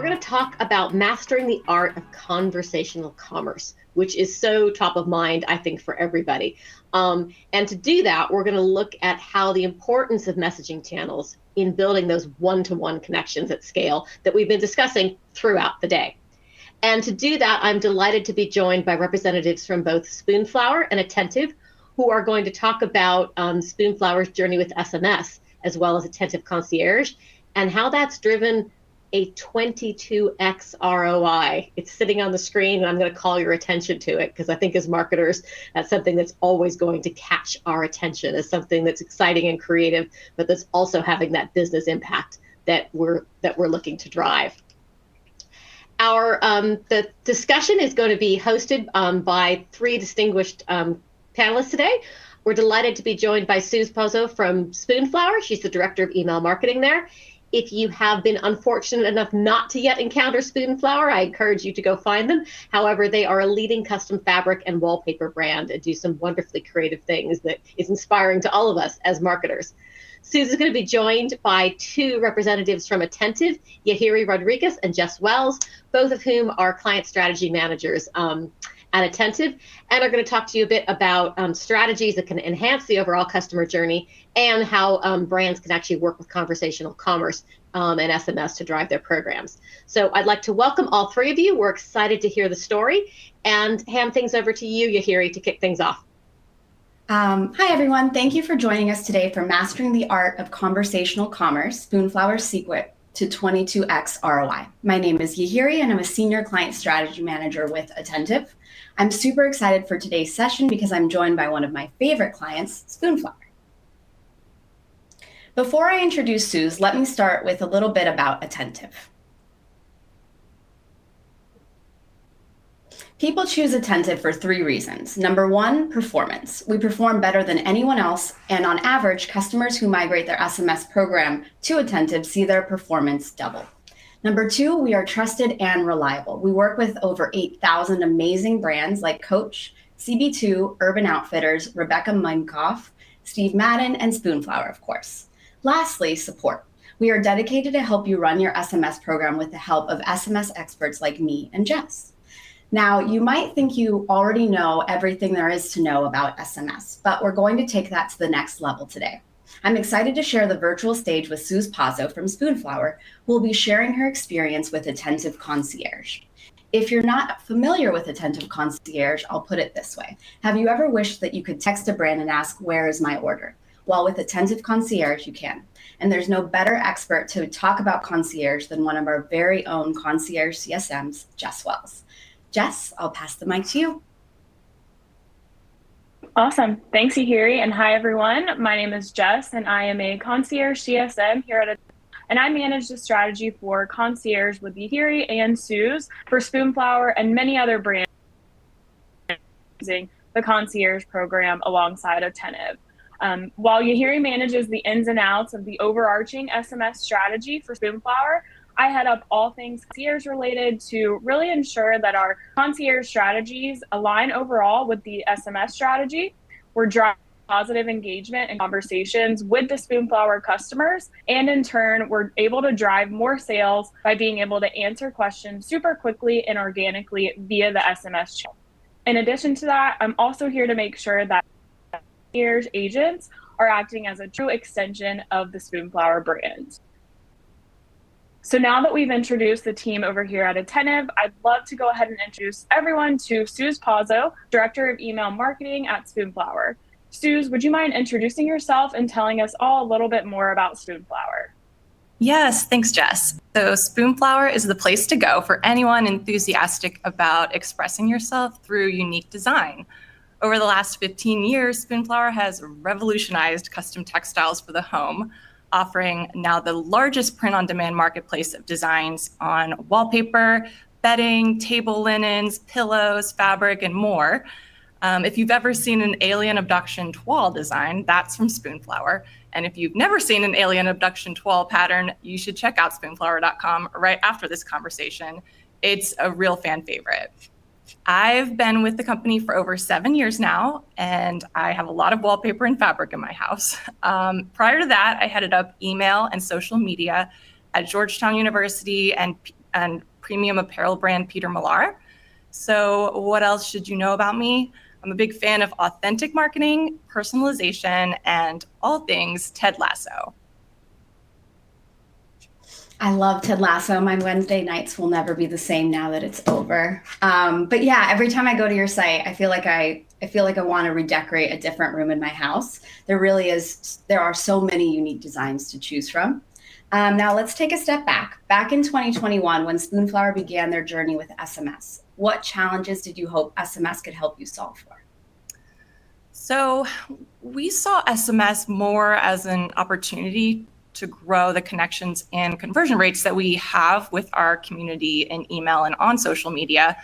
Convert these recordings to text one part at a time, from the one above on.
going to talk about mastering the art of conversational commerce, which is so top of mind, I think, for everybody. And to do that, we're going to look at how the importance of messaging channels in building those one-to-one connections at scale that we've been discussing throughout the day. And to do that, I'm delighted to be joined by representatives from both Spoonflower and Attentive, who are going to talk about Spoonflower's journey with SMS, as well as Attentive Concierge, and how that's driven a 22X ROI. It's sitting on the screen, and I'm going to call your attention to it because I think as marketers, that's something that's always going to catch our attention as something that's exciting and creative, but that's also having that business impact that we're looking to drive. The discussion is going to be hosted by three distinguished panelists today. We're delighted to be joined by Suze Pozzo from Spoonflower. She's the Director of Email Marketing there. If you have been unfortunate enough not to yet encounter Spoonflower, I encourage you to go find them. However, they are a leading custom fabric and wallpaper brand and do some wonderfully creative things that is inspiring to all of us as marketers. Suze is going to be joined by two representatives from Attentive, Yahiri Rodriguez and Jess Wells, both of whom are client strategy managers at Attentive, and are going to talk to you a bit about strategies that can enhance the overall customer journey and how brands can actually work with conversational commerce and SMS to drive their programs. So I'd like to welcome all three of you. We're excited to hear the story and hand things over to you, Yahiri, to kick things off. Hi, everyone. Thank you for joining us today for Mastering the Art of Conversational Commerce, Spoonflower's Secret to 22X ROI. My name is Yahiri, and I'm a Senior Client Strategy Manager with Attentive. I'm super excited for today's session because I'm joined by one of my favorite clients, Spoonflower. Before I introduce Suze, let me start with a little bit about Attentive. People choose Attentive for three reasons. Number one, performance. We perform better than anyone else, and on average, customers who migrate their SMS program to Attentive see their performance double. Number two, we are trusted and reliable. We work with over 8,000 amazing brands like Coach, CB2, Urban Outfitters, Rebecca Minkoff, Steve Madden, and Spoonflower, of course. Lastly, support. We are dedicated to help you run your SMS program with the help of SMS experts like me and Jess. Now, you might think you already know everything there is to know about SMS, but we're going to take that to the next level today. I'm excited to share the virtual stage with Suze Pozzo from Spoonflower, who will be sharing her experience with Attentive Concierge. If you're not familiar with Attentive Concierge, I'll put it this way. Have you ever wished that you could text a brand and ask, "Where is my order?" Well, with Attentive Concierge, you can. And there's no better expert to talk about concierge than one of our very own concierge CSMs, Jess Wells. Jess, I'll pass the mic to you. Awesome. Thanks, Yahiri. And hi, everyone. My name is Jess, and I am a concierge CSM here at and I manage the strategy for concierge with Yahiri and Suze for Spoonflower and many other brands using the concierge program alongside Attentive. While Yahiri manages the ins and outs of the overarching SMS strategy for Spoonflower, I head up all things concierge related to really ensure that our concierge strategies align overall with the SMS strategy. We're driving positive engagement and conversations with the Spoonflower customers, and in turn, we're able to drive more sales by being able to answer questions super quickly and organically via the SMS channel. In addition to that, I'm also here to make sure that concierge agents are acting as a true extension of the Spoonflower brand. So now that we've introduced the team over here at Attentive, I'd love to go ahead and introduce everyone to Suze Pozzo, Director of Email Marketing at Spoonflower. Suze, would you mind introducing yourself and telling us all a little bit more about Spoonflower? Yes, thanks, Jess. So Spoonflower is the place to go for anyone enthusiastic about expressing yourself through unique design. Over the last 15 years, Spoonflower has revolutionized custom textiles for the home, offering now the largest print-on-demand marketplace of designs on wallpaper, bedding, table linens, pillows, fabric, and more. If you've ever seen an alien abduction toile design, that's from Spoonflower. And if you've never seen an alien abduction toile pattern, you should check out spoonflower.com right after this conversation. It's a real fan favorite. I've been with the company for over 7 years now, and I have a lot of wallpaper and fabric in my house. Prior to that, I headed up email and social media at Georgetown University and and premium apparel brand Peter Millar. So what else should you know about me? I'm a big fan of authentic marketing, personalization, and all things Ted Lasso. I love Ted Lasso. My Wednesday nights will never be the same now that it's over. But yeah, every time I go to your site, I feel like I want to redecorate a different room in my house. There are so many unique designs to choose from. Now let's take a step back. Back in 2021, when Spoonflower began their journey with SMS, what challenges did you hope SMS could help you solve for? So we saw SMS more as an opportunity to grow the connections and conversion rates that we have with our community in email and on social media.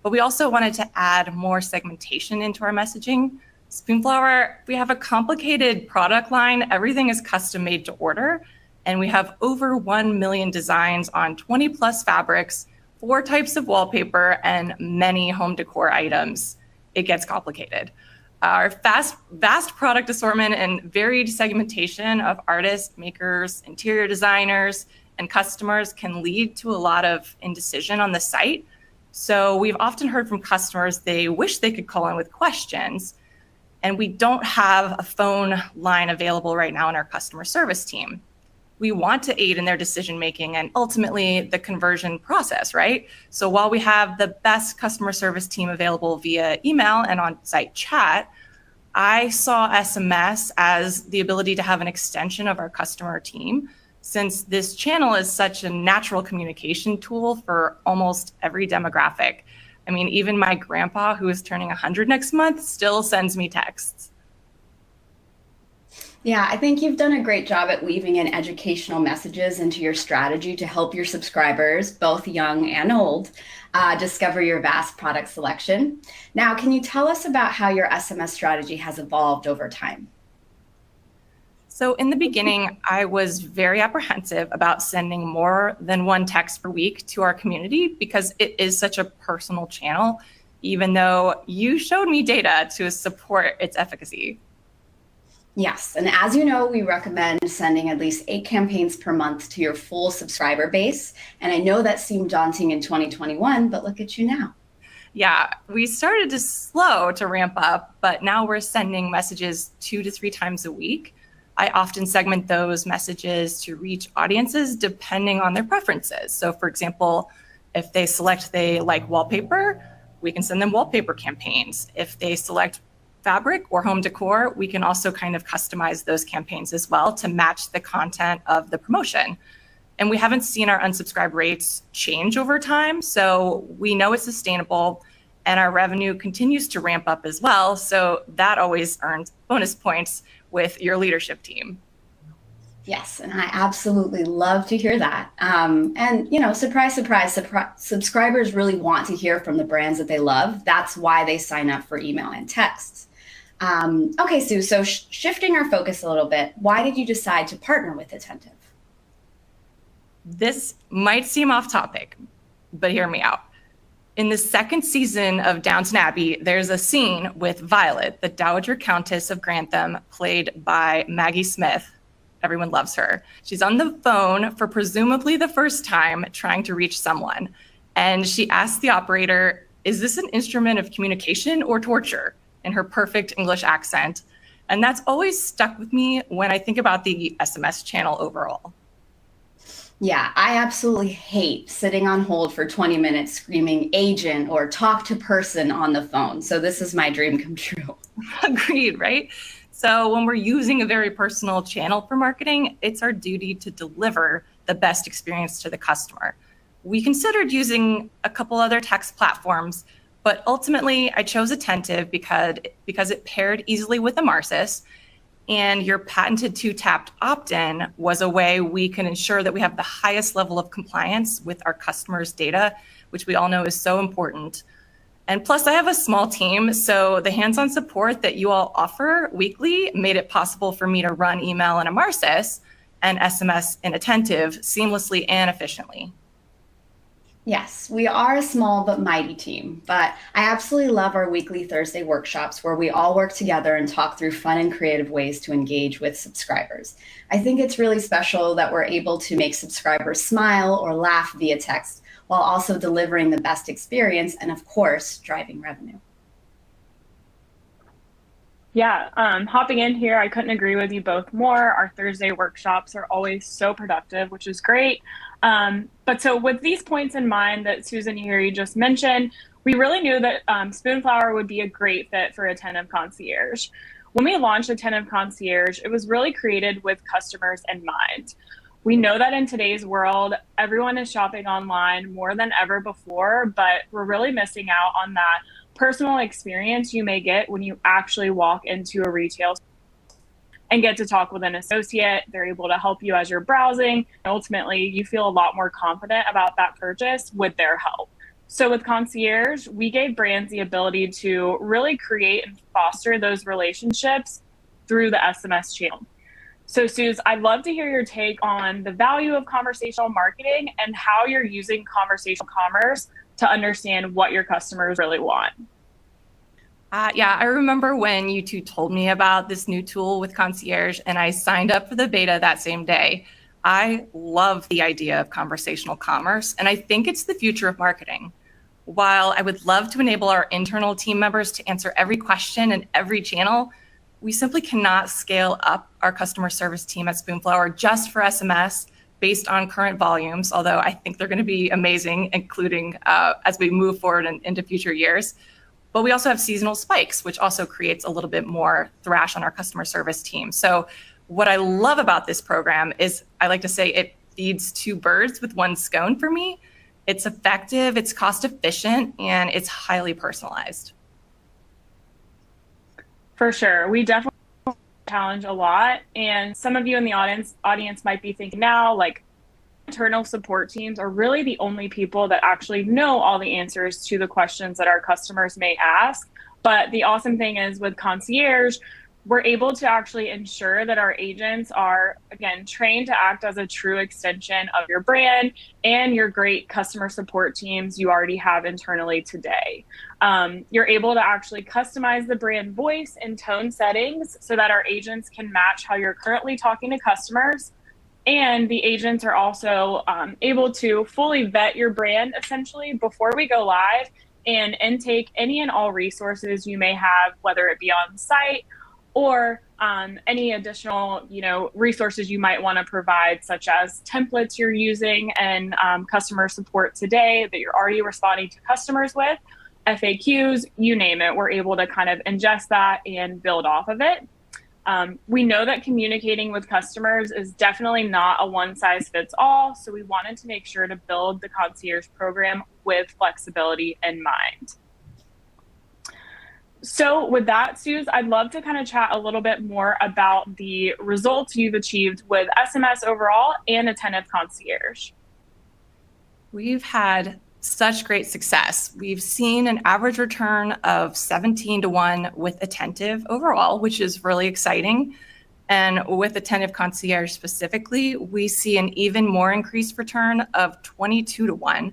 But we also wanted to add more segmentation into our messaging. Spoonflower, we have a complicated product line. Everything is custom made to order. And we have over 1 million designs on 20 plus fabrics, 4 types of wallpaper, and many home decor items. It gets complicated. Our vast product assortment and varied segmentation of artists, makers, interior designers, and customers can lead to a lot of indecision on the site. So we've often heard from customers they wish they could call in with questions, and we don't have a phone line available right now in our customer service team. We want to aid in their decision-making and ultimately the conversion process, right? So while we have the best customer service team available via email and on-site chat, I saw SMS as the ability to have an extension of our customer team, since this channel is such a natural communication tool for almost every demographic. I mean, even my grandpa, who is turning 100 next month, still sends me texts. Yeah, I think you've done a great job at weaving in educational messages into your strategy to help your subscribers, both young and old, discover your vast product selection. Now, can you tell us about how your SMS strategy has evolved over time? So in the beginning, I was very apprehensive about sending more than one text per week to our community because it is such a personal channel, even though you showed me data to support its efficacy. Yes, and as you know, we recommend sending at least 8 campaigns per month to your full subscriber base. And I know that seemed daunting in 2021, but look at you now. Yeah, we started to slow to ramp up, but now we're sending messages 2 to 3 times a week. I often segment those messages to reach audiences depending on their preferences. So for example, if they select they like wallpaper, we can send them wallpaper campaigns. If they select fabric or home decor, we can also kind of customize those campaigns as well to match the content of the promotion. And we haven't seen our unsubscribe rates change over time, so we know it's sustainable and our revenue continues to ramp up as well. So that always earns bonus points with your leadership team. Yes, and I absolutely love to hear that. And you know, surprise, surprise, subscribers really want to hear from the brands that they love. That's why they sign up for email and texts. Okay, Sue, so shifting our focus a little bit, why did you decide to partner with Attentive? This might seem off topic, but hear me out. In the second season of Downton Abbey, there's a scene with Violet, the Dowager Countess of Grantham, played by Maggie Smith. Everyone loves her. She's on the phone for presumably the first time trying to reach someone. And she asks the operator, "Is this an instrument of communication or torture?" in her perfect English accent. And that's always stuck with me when I think about the SMS channel overall. Yeah, I absolutely hate sitting on hold for 20 minutes screaming agent or talk to person on the phone. So this is my dream come true. Agreed, right? So when we're using a very personal channel for marketing, it's our duty to deliver the best experience to the customer. We considered using a couple other text platforms, but ultimately I chose Attentive because it paired easily with Emarsys, and your patented 2-tapped opt-in was a way we can ensure that we have the highest level of compliance with our customers' data, which we all know is so important. And plus, I have a small team, so the hands-on support that you all offer weekly made it possible for me to run email in Emarsys and SMS in Attentive seamlessly and efficiently. Yes, we are a small but mighty team, but I absolutely love our weekly Thursday workshops where we all work together and talk through fun and creative ways to engage with subscribers. I think it's really special that we're able to make subscribers smile or laugh via text while also delivering the best experience and, of course, driving revenue. Yeah, hopping in here, I couldn't agree with you both more. Our Thursday workshops are always so productive, which is great. But so with these points in mind that Susan here just mentioned, we really knew that Spoonflower would be a great fit for Attentive Concierge. When we launched Attentive Concierge, it was really created with customers in mind. We know that in today's world, everyone is shopping online more than ever before, but we're really missing out on that personal experience you may get when you actually walk into a retail store and get to talk with an associate. They're able to help you as you're browsing. Ultimately, you feel a lot more confident about that purchase with their help. So with Concierge, we gave brands the ability to really create and foster those relationships through the SMS channel. So Suze, I'd love to hear your take on the value of conversational marketing and how you're using conversational commerce to understand what your customers really want. Yeah, I remember when you two told me about this new tool with Concierge, and I signed up for the beta that same day. I love the idea of conversational commerce, and I think it's the future of marketing. While I would love to enable our internal team members to answer every question in every channel, we simply cannot scale up our customer service team at Spoonflower just for SMS based on current volumes, although I think they're going to be amazing, including as we move forward into future years. But we also have seasonal spikes, which also creates a little bit more thrash on our customer service team. So what I love about this program is, I like to say, it feeds two birds with one scone for me. It's effective, it's cost efficient, and it's highly personalized. For sure. We definitely challenge a lot. And some of you in the audience might be thinking now, like, internal support teams are really the only people that actually know all the answers to the questions that our customers may ask. But the awesome thing is with Concierge, we're able to actually ensure that our agents are, again, trained to act as a true extension of your brand and your great customer support teams you already have internally today. You're able to actually customize the brand voice and tone settings so that our agents can match how you're currently talking to customers. And the agents are also able to fully vet your brand essentially before we go live and intake any and all resources you may have, whether it be on site or any additional, resources you might want to provide, such as templates you're using and customer support today that you're already responding to customers with, FAQs, you name it. We're able to kind of ingest that and build off of it. We know that communicating with customers is definitely not a one-size-fits-all, so we wanted to make sure to build the Concierge program with flexibility in mind. So with that, Suze, I'd love to kind of chat a little bit more about the results you've achieved with SMS overall and Attentive Concierge. We've had such great success. We've seen an average return of 17-1 with Attentive overall, which is really exciting. And with Attentive Concierge specifically, we see an even more increased return of 22-1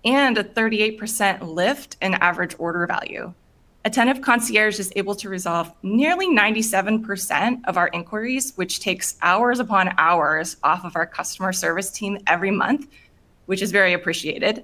and a 38% lift in average order value. Attentive Concierge is able to resolve nearly 97% of our inquiries, which takes hours upon hours off of our customer service team every month, which is very appreciated.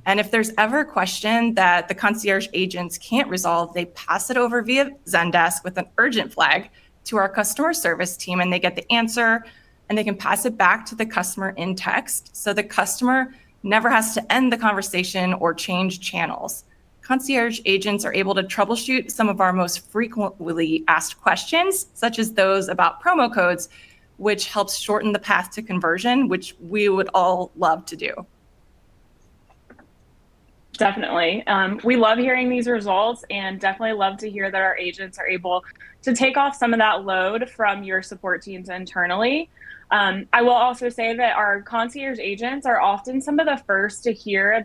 And if there's ever a question that the concierge agents can't resolve, they pass it over via Zendesk with an urgent flag to our customer service team, and they get the answer, and they can pass it back to the customer in text, so the customer never has to end the conversation or change channels. Concierge agents are able to troubleshoot some of our most frequently asked questions, such as those about promo codes, which helps shorten the path to conversion, which we would all love to do. Definitely. We love hearing these results and definitely love to hear that our agents are able to take off some of that load from your support teams internally. I will also say that our concierge agents are often some of the first to hear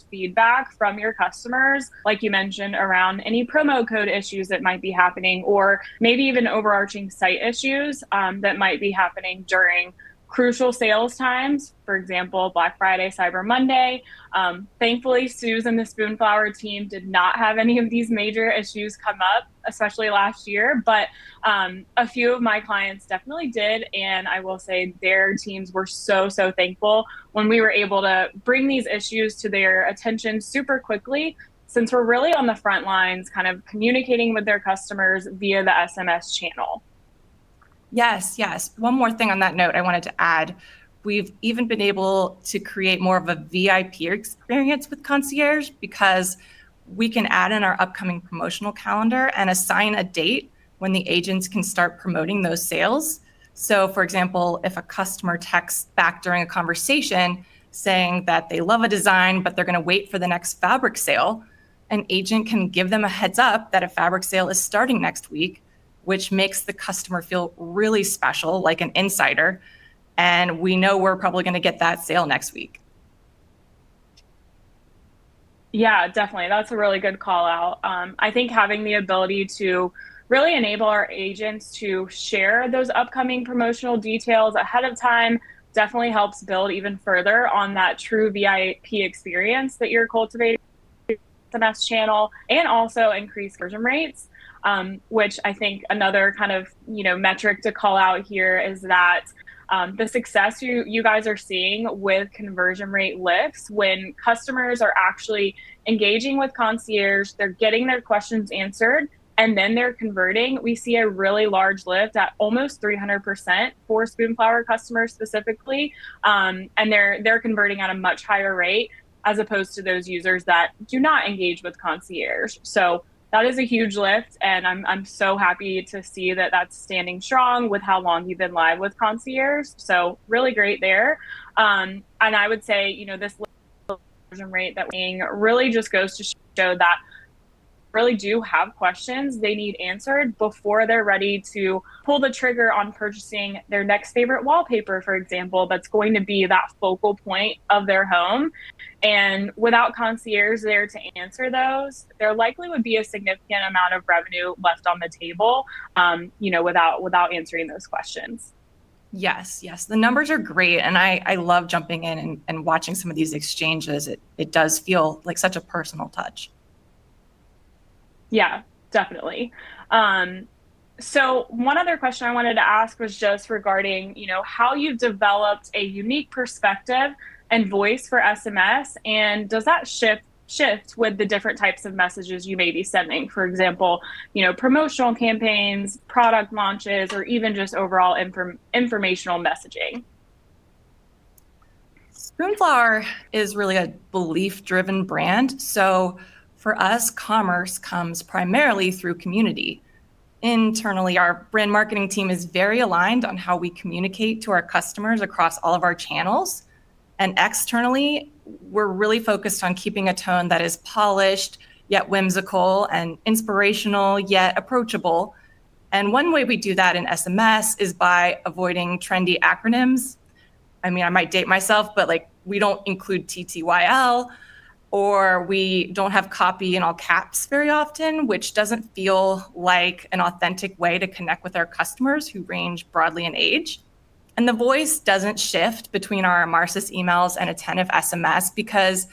feedback from your customers, like you mentioned, around any promo code issues that might be happening, or maybe even overarching site issues that might be happening during crucial sales times, for example, Black Friday, Cyber Monday. Thankfully, Suze and the Spoonflower team did not have any of these major issues come up, especially last year, but a few of my clients definitely did. And I will say their teams were so thankful when we were able to bring these issues to their attention super quickly, since we're really on the front lines kind of communicating with their customers via the SMS channel. Yes. One more thing on that note I wanted to add. We've even been able to create more of a VIP experience with Concierge because we can add in our upcoming promotional calendar and assign a date when the agents can start promoting those sales. So for example, if a customer texts back during a conversation saying that they love a design, but they're going to wait for the next fabric sale, an agent can give them a heads up that a fabric sale is starting next week, which makes the customer feel really special, like an insider. And we know we're probably going to get that sale next week. Yeah, definitely. That's a really good call out. I think having the ability to really enable our agents to share those upcoming promotional details ahead of time definitely helps build even further on that true VIP experience that you're cultivating in the SMS channel, and also increase conversion rates. Which I think another kind of metric to call out here is that the success you guys are seeing with conversion rate lifts when customers are actually engaging with Concierge, they're getting their questions answered, and then they're converting. We see a really large lift at almost 300% for Spoonflower customers specifically, and they're converting at a much higher rate as opposed to those users that do not engage with Concierge. So that is a huge lift, and I'm so happy to see that that's standing strong with how long you've been live with Concierge. So really great there. And I would say, this conversion rate that we're seeing really just goes to show that really do have questions they need answered before they're ready to pull the trigger on purchasing their next favorite wallpaper, for example, that's going to be that focal point of their home. And without Concierge there to answer those, there likely would be a significant amount of revenue left on the table, without answering those questions. Yes. The numbers are great. And I love jumping in and watching some of these exchanges. It does feel like such a personal touch. Yeah, definitely. So one other question I wanted to ask was just regarding, how you've developed a unique perspective and voice for SMS, and does that shift with the different types of messages you may be sending? For example, promotional campaigns, product launches, or even just overall informational messaging. Spoonflower is really a belief-driven brand. So for us, commerce comes primarily through community. Internally, our brand marketing team is very aligned on how we communicate to our customers across all of our channels. And externally, we're really focused on keeping a tone that is polished, yet whimsical, and inspirational, yet approachable. And one way we do that in SMS is by avoiding trendy acronyms. I mean, I might date myself, but we don't include TTYL, or we don't have copy in all caps very often, which doesn't feel like an authentic way to connect with our customers who range broadly in age. And the voice doesn't shift between our Emarsys emails and Attentive SMS because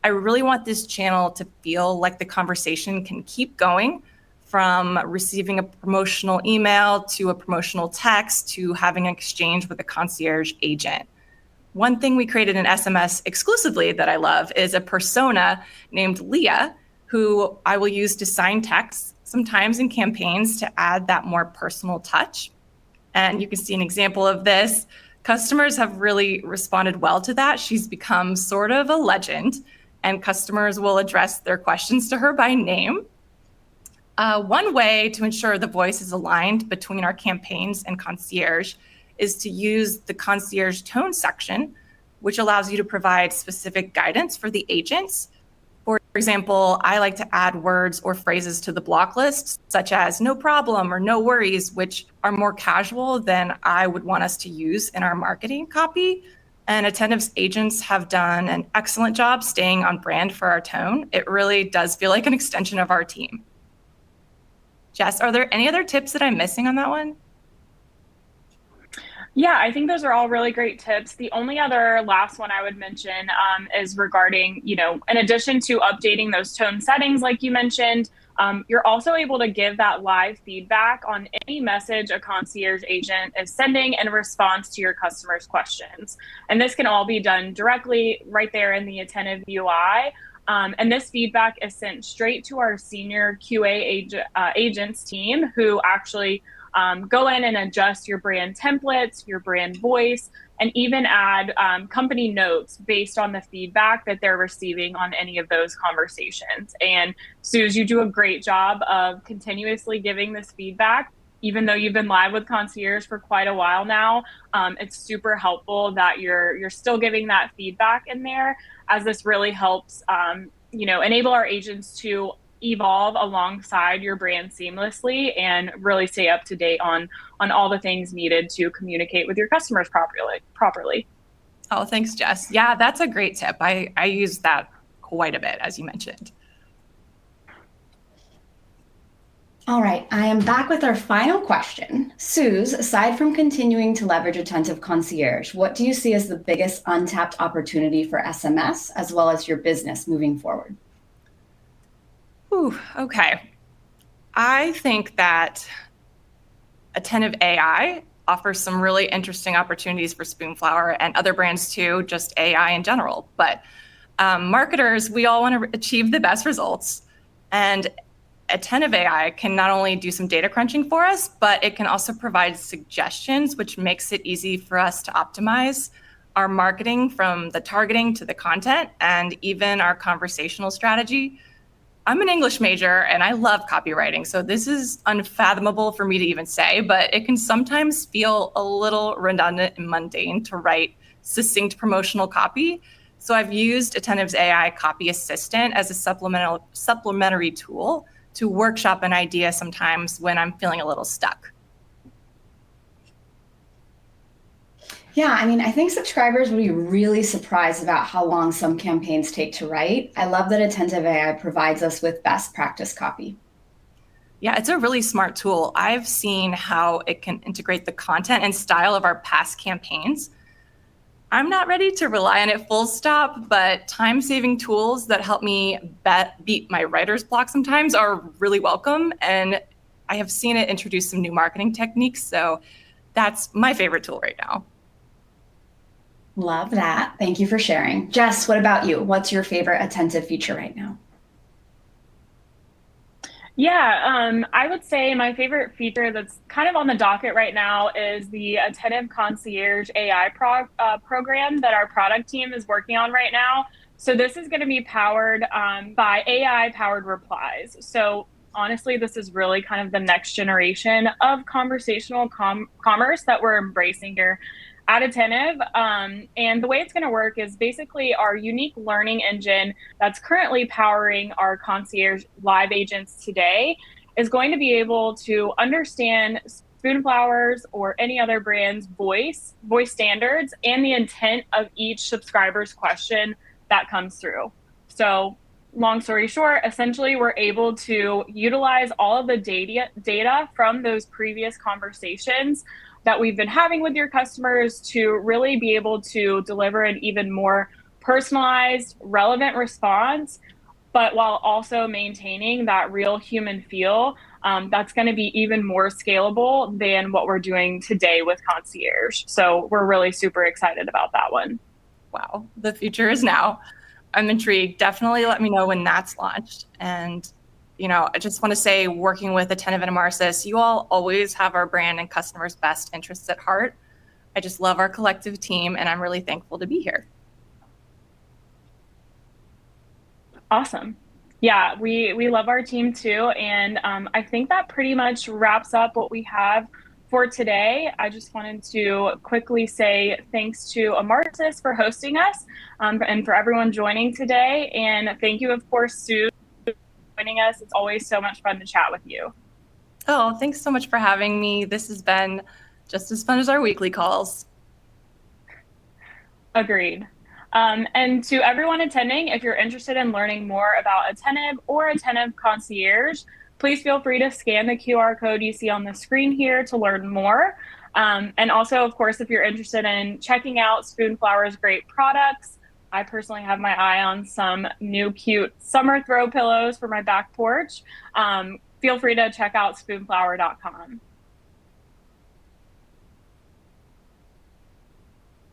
I really want this channel to feel like the conversation can keep going, from receiving a promotional email to a promotional text to having an exchange with a concierge agent. One thing we created in SMS exclusively that I love is a persona named Leah, who I will use to sign texts, sometimes in campaigns, to add that more personal touch. And you can see an example of this. Customers have really responded well to that. She's become sort of a legend, and customers will address their questions to her by name. One way to ensure the voice is aligned between our campaigns and concierge is to use the concierge tone section, which allows you to provide specific guidance for the agents. For example, I like to add words or phrases to the block list, such as no problem or no worries, which are more casual than I would want us to use in our marketing copy. And Attentive's agents have done an excellent job staying on brand for our tone. It really does feel like an extension of our team. Jess, are there any other tips that I'm missing on that one? Yeah, I think those are all really great tips. The only other last one I would mention is regarding, in addition to updating those tone settings, like you mentioned, you're also able to give that live feedback on any message a concierge agent is sending in response to your customers' questions. And this can all be done directly right there in the Attentive UI. And this feedback is sent straight to our senior QA agents team, who actually go in and adjust your brand templates, your brand voice, and even add company notes based on the feedback that they're receiving on any of those conversations. And Suze, you do a great job of continuously giving this feedback. Even though you've been live with Concierge for quite a while now, it's super helpful that you're still giving that feedback in there, as this really helps enable our agents to evolve alongside your brand seamlessly and really stay up to date on all the things needed to communicate with your customers properly. Oh, thanks, Jess. Yeah, that's a great tip. I use that quite a bit, as you mentioned. All right, I am back with our final question. Suze, aside from continuing to leverage Attentive Concierge, what do you see as the biggest untapped opportunity for SMS as well as your business moving forward? Ooh, okay. I think that Attentive AI offers some really interesting opportunities for Spoonflower and other brands too, just AI in general. But marketers, we all want to achieve the best results. And Attentive AI can not only do some data crunching for us, but it can also provide suggestions, which makes it easy for us to optimize our marketing, from the targeting to the content and even our conversational strategy. I'm an English major and I love copywriting, so this is unfathomable for me to even say, but it can sometimes feel a little redundant and mundane to write succinct promotional copy. So I've used Attentive's AI Copy Assistant as a supplementary tool to workshop an idea sometimes when I'm feeling a little stuck. Yeah, I think subscribers will be really surprised about how long some campaigns take to write. I love that Attentive AI provides us with best practice copy. Yeah, it's a really smart tool. I've seen how it can integrate the content and style of our past campaigns. I'm not ready to rely on it full stop, but time-saving tools that help me beat my writer's block sometimes are really welcome. And I have seen it introduce some new marketing techniques, so that's my favorite tool right now. Love that. Thank you for sharing. Jess, what about you? What's your favorite Attentive feature right now? Yeah, I would say my favorite feature that's kind of on the docket right now is the Attentive Concierge AI program that our product team is working on right now. So this is going to be powered by AI-powered replies. So honestly, this is really kind of the next generation of conversational commerce that we're embracing here at Attentive. And the way it's going to work is basically our unique learning engine that's currently powering our concierge live agents today is going to be able to understand Spoonflower's or any other brand's voice standards, and the intent of each subscriber's question that comes through. So long story short, essentially we're able to utilize all of the data from those previous conversations that we've been having with your customers to really be able to deliver an even more personalized, relevant response, but while also maintaining that real human feel. That's going to be even more scalable than what we're doing today with Concierge. So we're really super excited about that one. Wow, the future is now. I'm intrigued. Definitely let me know when that's launched. And I just want to say, working with Attentive and Emarsys, you all always have our brand and customers' best interests at heart. I just love our collective team, and I'm really thankful to be here. Awesome. Yeah, we love our team too. And I think that pretty much wraps up what we have for today. I just wanted to quickly say thanks to Emarsys for hosting us and for everyone joining today. And thank you, of course, Sue, joining us. It's always so much fun to chat with you. Oh, thanks so much for having me. This has been just as fun as our weekly calls. Agreed. And to everyone attending, if you're interested in learning more about Attentive or Attentive Concierge, please feel free to scan the QR code you see on the screen here to learn more. And also, of course, if you're interested in checking out Spoonflower's great products, I personally have my eye on some new cute summer throw pillows for my back porch. Feel free to check out spoonflower.com.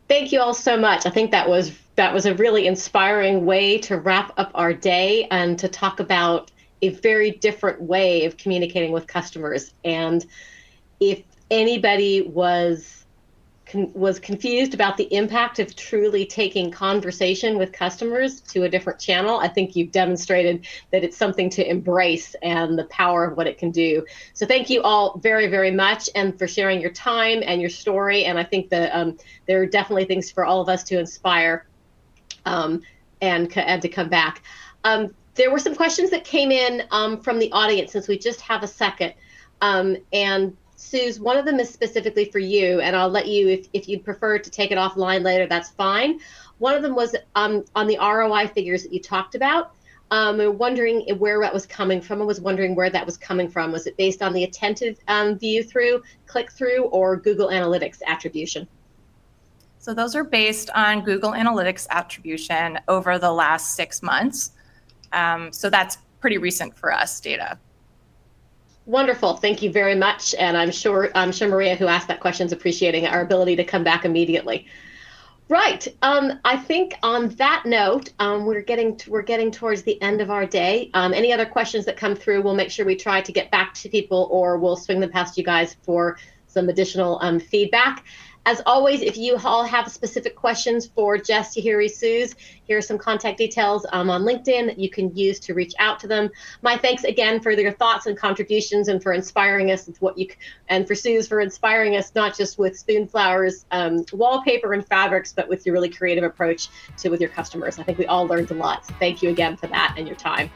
Thank you all so much. I think that was a really inspiring way to wrap up our day and to talk about a very different way of communicating with customers. And if anybody was confused about the impact of truly taking conversation with customers to a different channel, I think you've demonstrated that it's something to embrace and the power of what it can do. So thank you all very, very much, and for sharing your time and your story. And I think that there are definitely things for all of us to inspire and to come back. There were some questions that came in from the audience, since we just have a second. And Suze, one of them is specifically for you, and I'll let you, if you'd prefer to take it offline later, that's fine. One of them was on the ROI figures that you talked about. Wondering where that was coming from. I was wondering where that was coming from. Was it based on the Attentive view through, click through, or Google Analytics attribution? So those are based on Google Analytics attribution over the last 6 months. So that's pretty recent for us data. Wonderful. Thank you very much. And I'm sure Maria, who asked that question, is appreciating our ability to come back immediately. Right. I think on that note, we're getting towards the end of our day. Any other questions that come through, we'll make sure we try to get back to people, or we'll swing them past you guys for some additional feedback. As always, if you all have specific questions for Jess, Tahiri, Suze, here are some contact details on LinkedIn that you can use to reach out to them. My thanks again for your thoughts and contributions, and for inspiring us with and for Suze for inspiring us not just with Spoonflower's wallpaper and fabrics, but with your really creative approach with your customers. I think we all learned a lot. So thank you again for that and your time.